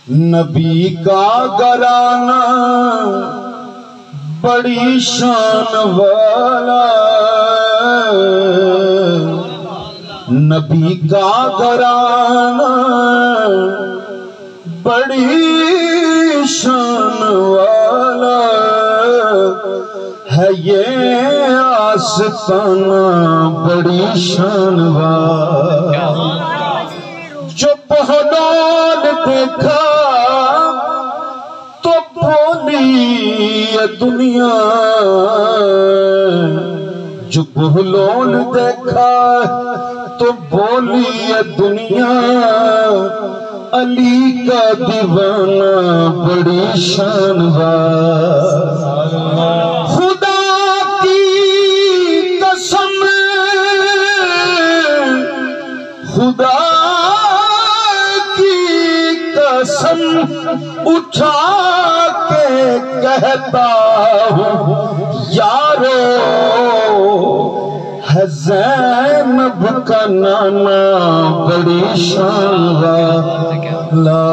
نبی کا گھرانہ بڑی شان والا، نبی کا گھرانہ بڑی شان والا ہے، یہ آستانہ بڑی شان والا۔ جو بہلول دیکھا تو بولی یہ دنیا، جو بہلول دیکھا تو بولی یہ دنیا، علی کا دیوانہ بڑی شان والا۔ خدا کی قسم، خدا قسم اٹھا کے کہتا ہوں یارو، ہے زینب کا نانا بڑی شان والا۔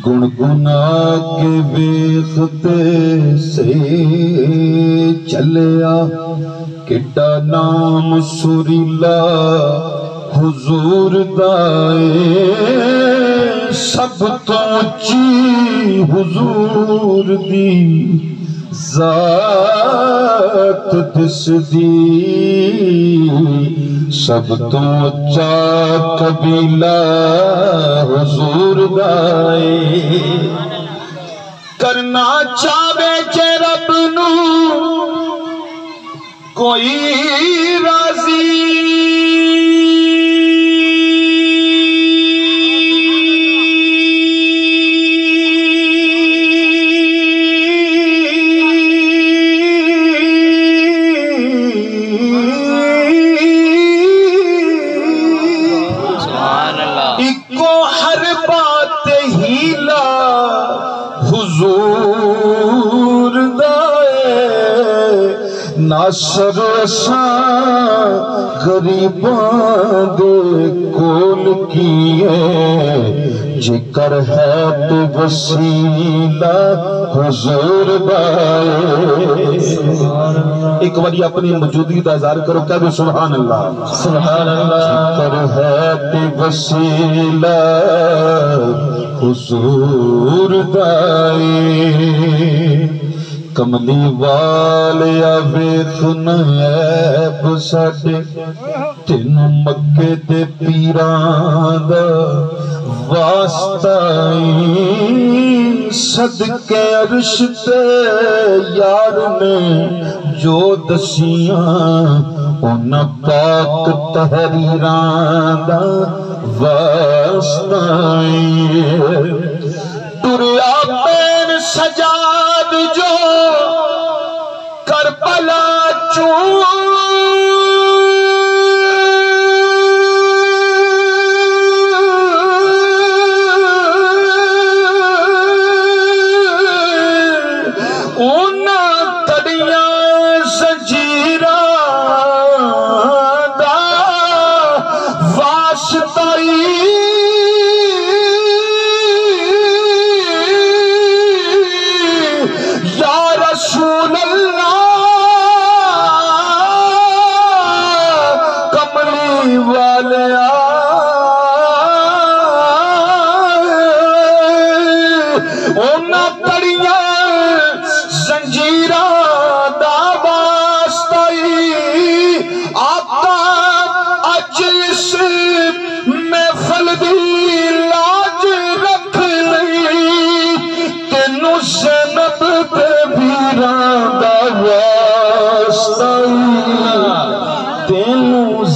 گنگنا کے ویختے سے چلیا، کٹا نام سریلا حضور دائے، سب تو اچھی حضور دی ذات دس دی، سب تو اچھا قبیلہ حضور دائے، کرنا چاہے جے رب نو کوئی راضی، اکو ہر بات ہیلا حضور دائے، ناصر اساں غریباں دے کول کیے، جکر ہے تو وسیلہ حضور دائے۔ ایک باری اپنی موجودگی کا اظہار کرو، کہہ دو سبحان اللہ، سبحان اللہ۔ جکر ہے تو وسیلہ حضور دائے، کملی والیا ویکھن عیب ساڈے، تینوں مکے دے پیران دا واسطہ، صدقے عرش تے یار نے جو دسیاں، انہاں پاک تحریراں دا واسطہ، ٹریا پین سجاد جو کربلا چوں،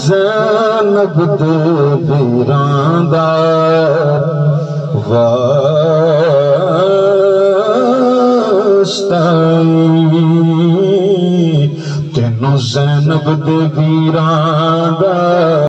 زینب دے ویران دا واسطہ، تینوں زینب دے ویران دا